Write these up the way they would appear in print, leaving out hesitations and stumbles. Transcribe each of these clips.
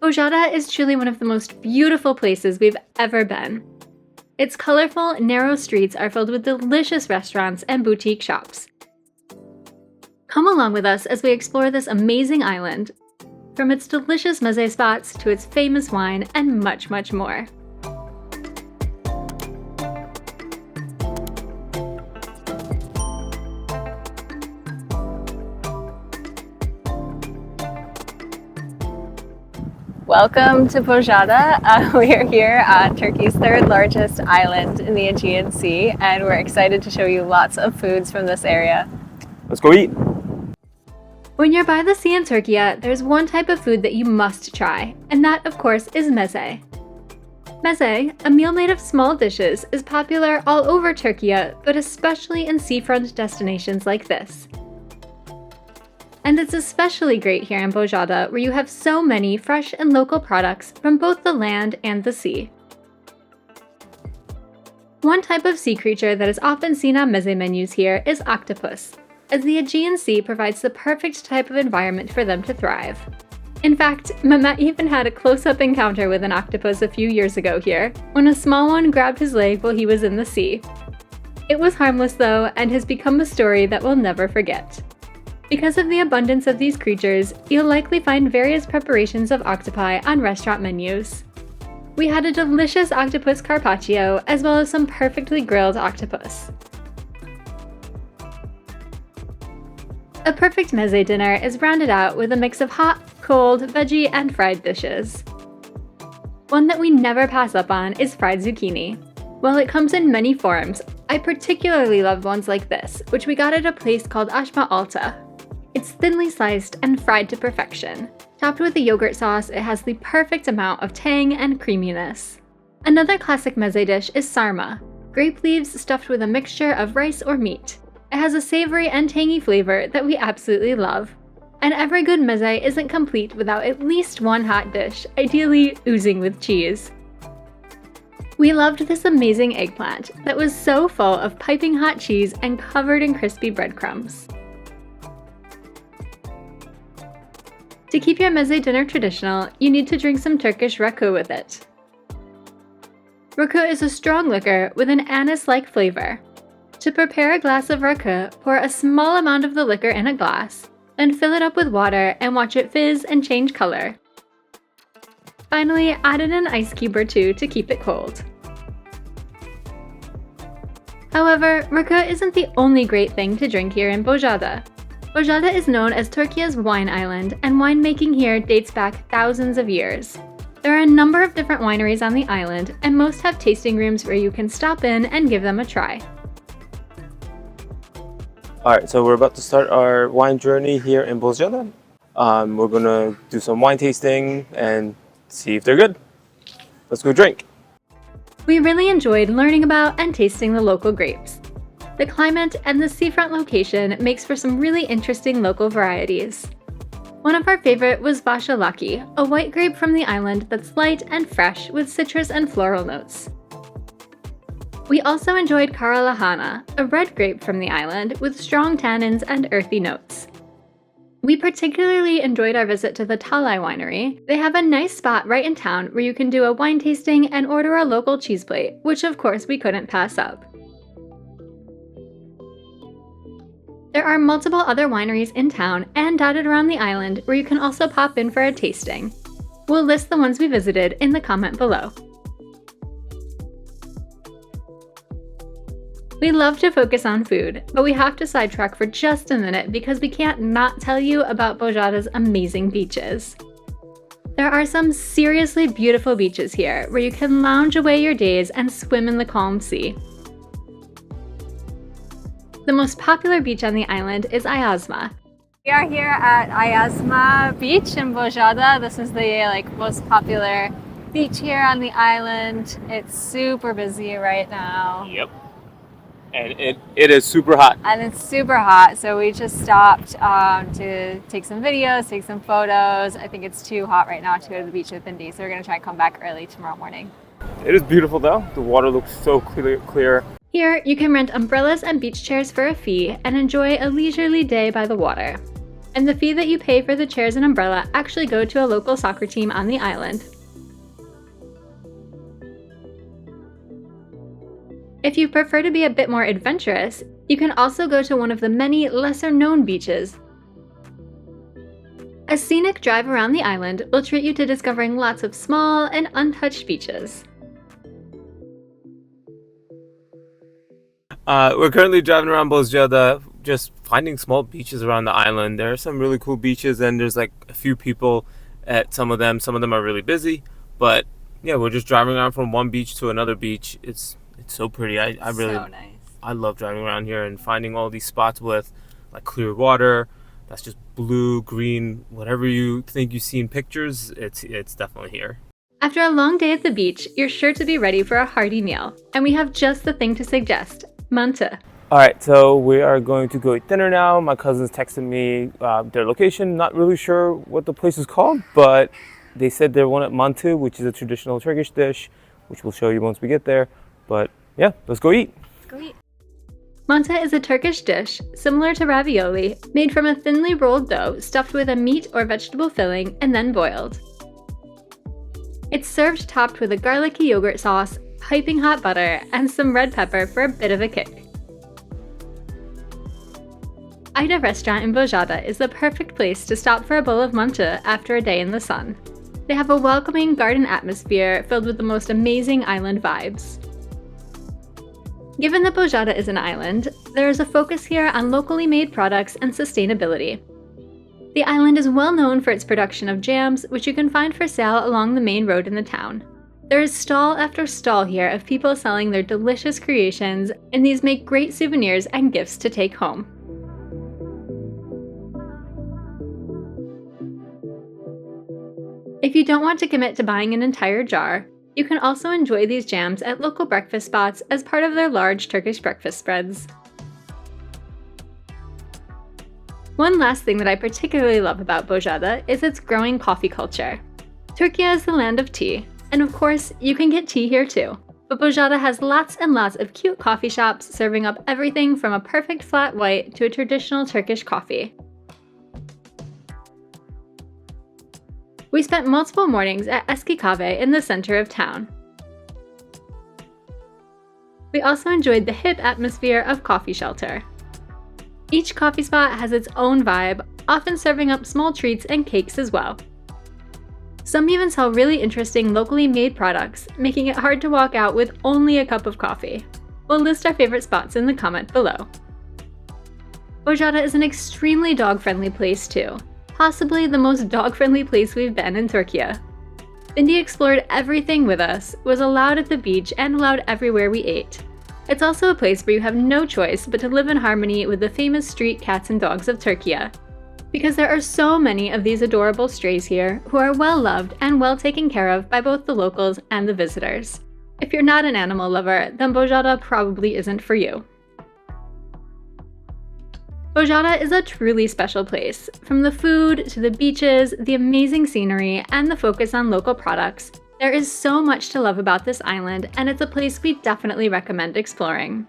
Bozcaada is truly one of the most beautiful places we've ever been. Its colorful, narrow streets are filled with delicious restaurants and boutique shops. Come along with us as we explore this amazing island, from its delicious mezze spots to its famous wine and much, much more. Welcome to Bozcaada. We are here on Turkey's third largest island in the Aegean Sea, and we're excited to show you lots of foods from this area. Let's go eat! When you're by the sea in Turkiye, there's one type of food that you must try, and that, of course, is mezze. Mezze, a meal made of small dishes, is popular all over Turkiye, but especially in seafront destinations like this. And it's especially great here in Bozcaada, where you have so many fresh and local products from both the land and the sea. One type of sea creature that is often seen on mezze menus here is octopus, as the Aegean Sea provides the perfect type of environment for them to thrive. In fact, Mehmet even had a close-up encounter with an octopus a few years ago here, when a small one grabbed his leg while he was in the sea. It was harmless though, and has become a story that we'll never forget. Because of the abundance of these creatures, you'll likely find various preparations of octopi on restaurant menus. We had a delicious octopus carpaccio, as well as some perfectly grilled octopus. A perfect mezze dinner is rounded out with a mix of hot, cold, veggie, and fried dishes. One that we never pass up on is fried zucchini. While it comes in many forms, I particularly love ones like this, which we got at a place called Ayazma Alta. It's thinly sliced and fried to perfection. Topped with a yogurt sauce, it has the perfect amount of tang and creaminess. Another classic mezze dish is sarma, grape leaves stuffed with a mixture of rice or meat. It has a savory and tangy flavor that we absolutely love. And every good mezze isn't complete without at least one hot dish, ideally oozing with cheese. We loved this amazing eggplant that was so full of piping hot cheese and covered in crispy breadcrumbs. To keep your mezze dinner traditional, you need to drink some Turkish Raki with it. Raki is a strong liquor with an anise-like flavor. To prepare a glass of Raki, pour a small amount of the liquor in a glass, then fill it up with water and watch it fizz and change color. Finally, add in an ice cube or two to keep it cold. However, Raki isn't the only great thing to drink here in Bozcaada. Bozcaada is known as Turkiye's wine island, and winemaking here dates back thousands of years. There are a number of different wineries on the island, and most have tasting rooms where you can stop in and give them a try. Alright, so we're about to start our wine journey here in Bozcaada. We're gonna do some wine tasting and see if they're good. Let's go drink! We really enjoyed learning about and tasting the local grapes. The climate and the seafront location makes for some really interesting local varieties. One of our favorite was Turkish Raki, a white grape from the island that's light and fresh with citrus and floral notes. We also enjoyed Karalahana, a red grape from the island with strong tannins and earthy notes. We particularly enjoyed our visit to the Talay winery. They have a nice spot right in town where you can do a wine tasting and order a local cheese plate, which of course we couldn't pass up. There are multiple other wineries in town and dotted around the island where you can also pop in for a tasting. We'll list the ones we visited in the comment below. We love to focus on food, but we have to sidetrack for just a minute because we can't not tell you about Bozcaada's amazing beaches. There are some seriously beautiful beaches here where you can lounge away your days and swim in the calm sea. The most popular beach on the island is Ayazma. We are here at Ayazma Beach in Bozcaada. This is the most popular beach here on the island. It's super busy right now. Yep. And it is super hot. And it's super hot, so we just stopped to take some videos, take some photos. I think it's too hot right now to go to the beach with Bindi, so we're going to try and come back early tomorrow morning. It is beautiful though. The water looks so clear. Here, you can rent umbrellas and beach chairs for a fee and enjoy a leisurely day by the water. and the fee that you pay for the chairs and umbrella actually go to a local soccer team on the island. If you prefer to be a bit more adventurous, you can also go to one of the many lesser-known beaches. A scenic drive around the island will treat you to discovering lots of small and untouched beaches. We're currently driving around Bozcaada, just finding small beaches around the island. There are some really cool beaches, and there's like a few people at some of them. Some of them are really busy, but yeah, we're just driving around from one beach to another beach. It's so pretty. I really, so nice. I love driving around here and finding all these spots with like clear water that's just blue, green, whatever you think you see in pictures. It's definitely here. After a long day at the beach, you're sure to be ready for a hearty meal, and we have just the thing to suggest: Manti. All right, so we are going to go eat dinner now. My cousins texted me their location. Not really sure what the place is called, but they said they're one at Manti, which is a traditional Turkish dish, which we'll show you once we get there. But yeah, let's go eat. Let's go eat. Manti is a Turkish dish similar to ravioli, made from a thinly rolled dough stuffed with a meat or vegetable filling and then boiled. It's served topped with a garlicky yogurt sauce, piping hot butter, and some red pepper for a bit of a kick. Aida restaurant in Bozcaada is the perfect place to stop for a bowl of manti after a day in the sun. They have a welcoming garden atmosphere filled with the most amazing island vibes. Given that Bozcaada is an island, there is a focus here on locally made products and sustainability. The island is well known for its production of jams, which you can find for sale along the main road in the town. There is stall after stall here of people selling their delicious creations, and these make great souvenirs and gifts to take home. If you don't want to commit to buying an entire jar, you can also enjoy these jams at local breakfast spots as part of their large Turkish breakfast spreads. One last thing that I particularly love about Bozcaada is its growing coffee culture. Turkiye is the land of tea, and of course, you can get tea here too. But Bozcaada has lots and lots of cute coffee shops serving up everything from a perfect flat white to a traditional Turkish coffee. We spent multiple mornings at Eski Kahve in the center of town. We also enjoyed the hip atmosphere of Coffee Shelter. Each coffee spot has its own vibe, often serving up small treats and cakes as well. Some even sell really interesting locally made products, making it hard to walk out with only a cup of coffee. We'll list our favorite spots in the comment below. Bozcaada is an extremely dog-friendly place too. Possibly the most dog-friendly place we've been in Turkiye. Bindi explored everything with us, was allowed at the beach, and allowed everywhere we ate. It's also a place where you have no choice but to live in harmony with the famous street cats and dogs of Turkiye. Because there are so many of these adorable strays here who are well loved and well taken care of by both the locals and the visitors. If you're not an animal lover, then Bozcaada probably isn't for you. Bozcaada is a truly special place. From the food to the beaches, the amazing scenery, and the focus on local products, there is so much to love about this island, and it's a place we definitely recommend exploring.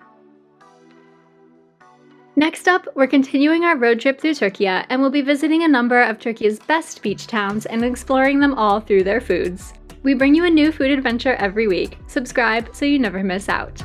Next up, we're continuing our road trip through Turkiye, and we'll be visiting a number of Turkiye's best beach towns and exploring them all through their foods. We bring you a new food adventure every week. Subscribe so you never miss out.